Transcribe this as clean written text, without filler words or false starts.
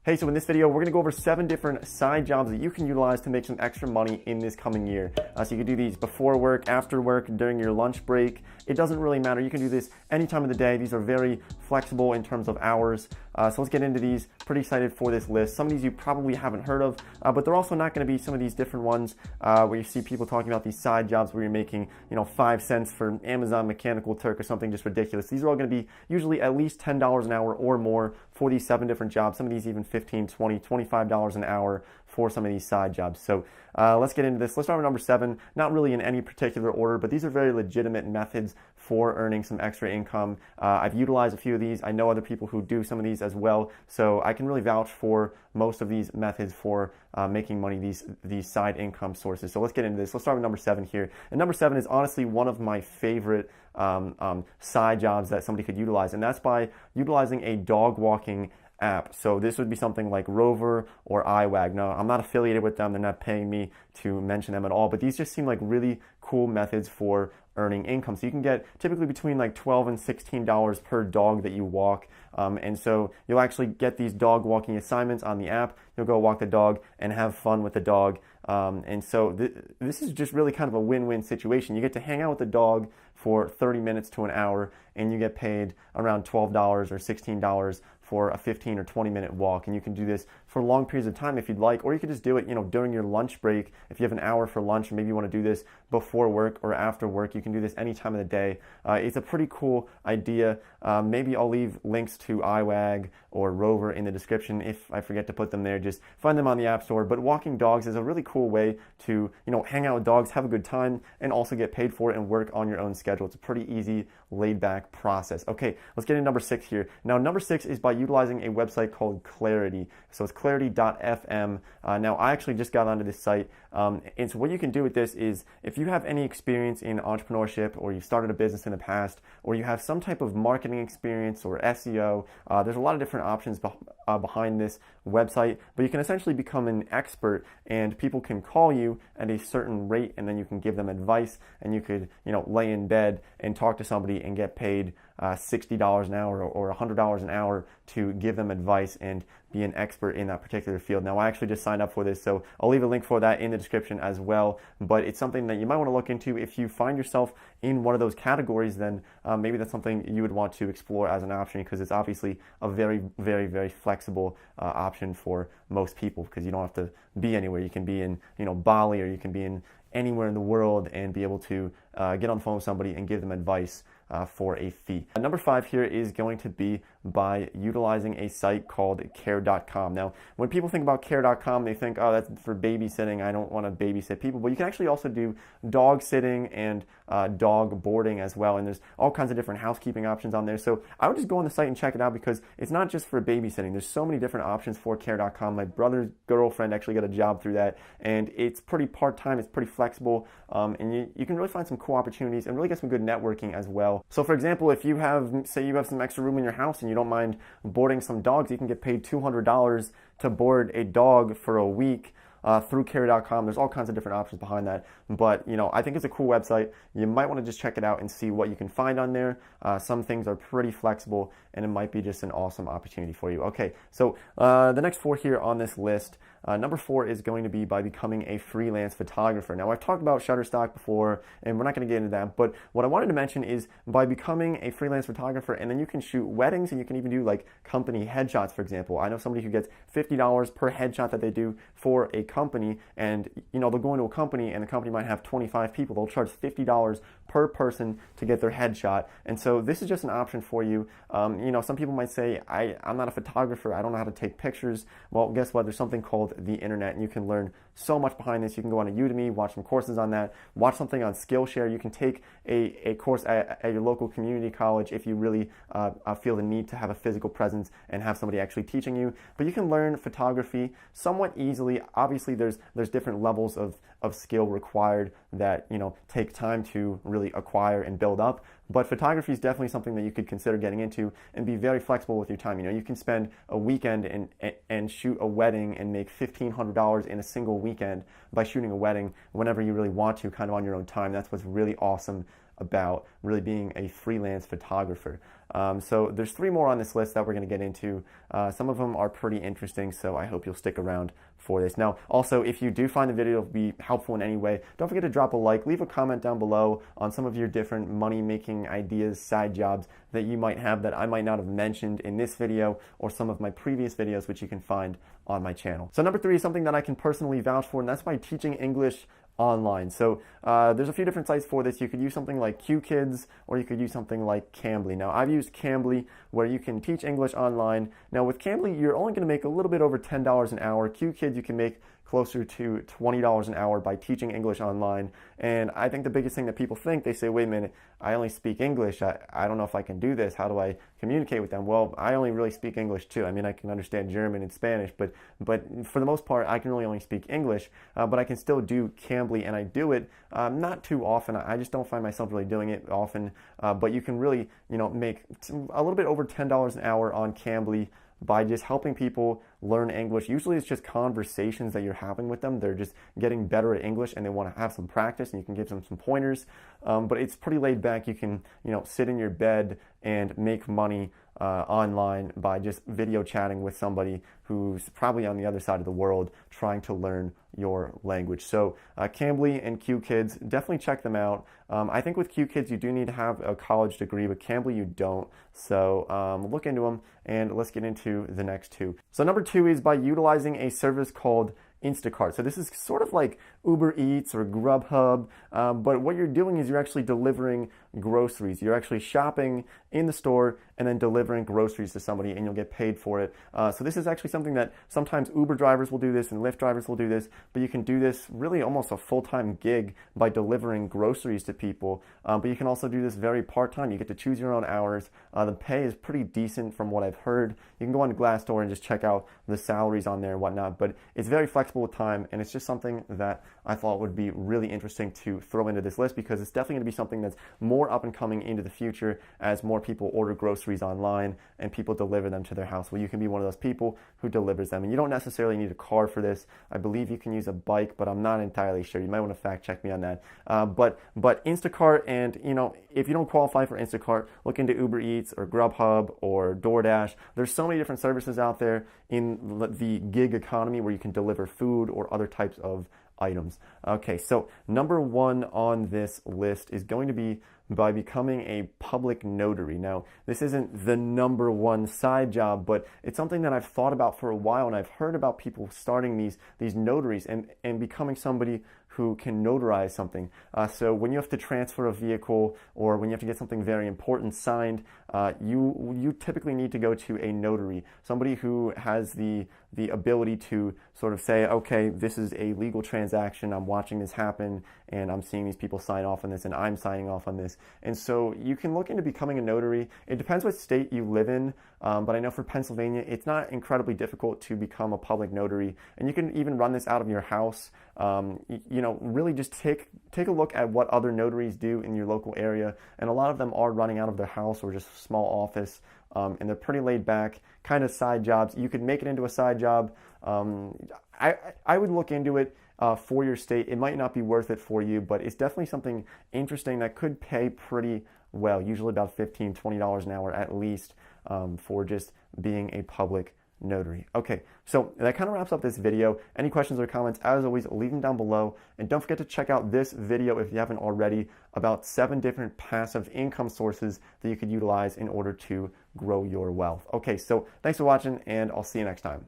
Hey, so in this video, we're gonna go over 7 different side jobs that you can utilize to make some extra money in this coming year. So you can do these before work, after work, during your lunch break. It doesn't really matter. You can do this any time of the day. These are very flexible in terms of hours. So let's get into these. Pretty excited for this list. Some of these you probably haven't heard of, but they're also not gonna be some of these different ones where you see people talking about these side jobs where you're making, 5 cents for Amazon Mechanical Turk or something just ridiculous. These are all gonna be usually at least $10 an hour or more for these 7 different jobs. Some of these even $15, $20, $25 an hour for some of these side jobs. So let's get into this. Let's start with number 7, not really in any particular order, but these are very legitimate methods for earning some extra income. I've utilized a few of these. I know other people who do some of these as well, so I can really vouch for most of these methods for making money, these side income sources. So let's get into this. Let's start with number 7 here. And number 7 is honestly one of my favorite side jobs that somebody could utilize, and that's by utilizing a dog walking app. So this would be something like Rover or iWag. Now, I'm not affiliated with them. They're not paying me to mention them at all, but these just seem like really cool methods for earning income. So you can get typically between like $12 and $16 per dog that you walk. And so you'll actually get these dog walking assignments on the app. You'll go walk the dog and have fun with the dog. And so this is just really kind of a win-win situation. You get to hang out with the dog for 30 minutes to an hour, and you get paid around $12 or $16 for a 15 or 20-minute walk. And you can do this for long periods of time if you'd like, or you could just do it, during your lunch break. If you have an hour for lunch, or maybe you want to do this before work or after work, you can do this any time of the day. It's a pretty cool idea. Maybe I'll leave links to iWag or Rover in the description. If I forget to put them there, just find them on the App Store. But walking dogs is a really cool way to, hang out with dogs, have a good time, and also get paid for it and work on your own schedule. It's a pretty easy, laid-back process. Okay, let's get into number 6 here. Now, number 6 is by utilizing a website called Clarity. So it's clarity.fm. Now, I actually just got onto this site, and so what you can do with this is if you have any experience in entrepreneurship, or you've started a business in the past, or you have some type of marketing experience or SEO, there's a lot of different options behind this website, but you can essentially become an expert, and people can call you at a certain rate, and then you can give them advice, and you could, lay in bed and talk to somebody and get paid $60 an hour or $100 an hour to give them advice and be an expert in that particular field. Now, I actually just signed up for this, so I'll leave a link for that in the description as well, but it's something that you might want to look into. If you find yourself in one of those categories, then maybe that's something you would want to explore as an option, because it's obviously a very, very, very flexible option for most people, because you don't have to be anywhere. You can be in, Bali, or you can be in anywhere in the world and be able to get on the phone with somebody and give them advice for a fee. Number 5 here is going to be by utilizing a site called care.com. Now, when people think about care.com, they think, oh, that's for babysitting. I don't want to babysit people. But you can actually also do dog sitting and dog boarding as well. And there's all kinds of different housekeeping options on there. So I would just go on the site and check it out, because it's not just for babysitting. There's so many different options for care.com. My brother's girlfriend actually got a job through that, and it's pretty part-time. It's pretty flexible, and you can really find some cool opportunities and really get some good networking as well. So for example, if you have, say you have some extra room in your house and you don't mind boarding some dogs, you can get paid $200 to board a dog for a week through care.com. There's all kinds of different options behind that, but I think it's a cool website. You might want to just check it out and see what you can find on there. Some things are pretty flexible, and it might be just an awesome opportunity for you. Okay, so the next 4 here on this list, number 4 is going to be by becoming a freelance photographer. Now, I've talked about Shutterstock before, and we're not going to get into that, but what I wanted to mention is by becoming a freelance photographer, and then you can shoot weddings, and you can even do like company headshots, for example. I know somebody who gets $50 per headshot that they do for a company, and they'll go into a company, and the company might have 25 people. They'll charge $50 per person to get their headshot, and so this is just an option for you. Some people might say, I'm not a photographer, I don't know how to take pictures. Well, guess what? There's something called the internet, and you can learn so much behind this. You can go on to Udemy, watch some courses on that, watch something on Skillshare. You can take a course at your local community college if you really feel the need to have a physical presence and have somebody actually teaching you. But you can learn photography somewhat easily. Obviously, there's different levels of skill required that take time to really acquire and build up. But photography is definitely something that you could consider getting into and be very flexible with your time. You can spend a weekend and shoot a wedding and make $1,500 in a single weekend by shooting a wedding whenever you really want to, kind of on your own time. That's what's really awesome about really being a freelance photographer. So there's 3 more on this list that we're going to get into. Some of them are pretty interesting, so I hope you'll stick around for this. Now, also, if you do find the video to be helpful in any way, don't forget to drop a like, leave a comment down below on some of your different money-making ideas, side jobs that you might have that I might not have mentioned in this video or some of my previous videos, which you can find on my channel. So number 3 is something that I can personally vouch for, and that's by teaching English online. So there's a few different sites for this. You could use something like QKids, or you could use something like Cambly. Now, I've used Cambly, where you can teach English online. Now, with Cambly, you're only going to make a little bit over $10 an hour. QKids, you can make closer to $20 an hour by teaching English online. And I think the biggest thing that people think, they say, wait a minute, I only speak English. I don't know if I can do this. How do I communicate with them? Well, I only really speak English too. I mean, I can understand German and Spanish, but for the most part, I can really only speak English, but I can still do Cambly, and I do it not too often. I just don't find myself really doing it often, but you can really, make a little bit over $10 an hour on Cambly by just helping people learn English. Usually it's just conversations that you're having with them. They're just getting better at English and they want to have some practice, and you can give them some pointers. But it's pretty laid back. You can, sit in your bed and make money online by just video chatting with somebody who's probably on the other side of the world trying to learn your language. So Cambly and QKids, definitely check them out. I think with QKids you do need to have a college degree, but Cambly you don't. So look into them, and let's get into the next 2. So number 2 is by utilizing a service called Instacart. So this is sort of like Uber Eats or Grubhub, but what you're doing is you're actually delivering groceries. You're actually shopping in the store and then delivering groceries to somebody, and you'll get paid for it. So this is actually something that sometimes Uber drivers will do this and Lyft drivers will do this, but you can do this really almost a full-time gig by delivering groceries to people. But you can also do this very part-time. You get to choose your own hours. The pay is pretty decent from what I've heard. You can go on Glassdoor and just check out the salaries on there and whatnot, but it's very flexible with time, and it's just something that I thought would be really interesting to throw into this list, because it's definitely going to be something that's more up and coming into the future as more people order groceries online and people deliver them to their house. Well, you can be one of those people who delivers them, and you don't necessarily need a car for this. I believe you can use a bike, but I'm not entirely sure. You might want to fact check me on that. But Instacart, and if you don't qualify for Instacart, look into Uber Eats or Grubhub or DoorDash. There's so many different services out there in the gig economy where you can deliver food or other types of items. Okay, so number 1 on this list is going to be by becoming a public notary. Now, this isn't the number 1 side job, but it's something that I've thought about for a while, and I've heard about people starting these notaries and becoming somebody who can notarize something. So when you have to transfer a vehicle, or when you have to get something very important signed, you typically need to go to a notary, somebody who has the ability to sort of say, okay, this is a legal transaction, I'm watching this happen, and I'm seeing these people sign off on this, and I'm signing off on this. And so you can look into becoming a notary. It depends what state you live in, but I know for Pennsylvania, it's not incredibly difficult to become a public notary, and you can even run this out of your house. Really just take a look at what other notaries do in your local area, and a lot of them are running out of their house or just a small office, and they're pretty laid back, kind of side jobs. You could make it into a side job. I would look into it for your state. It might not be worth it for you, but it's definitely something interesting that could pay pretty well, usually about $15, $20 an hour at least, for just being a public notary. Okay, so that kind of wraps up this video. Any questions or comments, as always, leave them down below. And don't forget to check out this video if you haven't already, about 7 different passive income sources that you could utilize in order to grow your wealth. Okay, so thanks for watching, and I'll see you next time.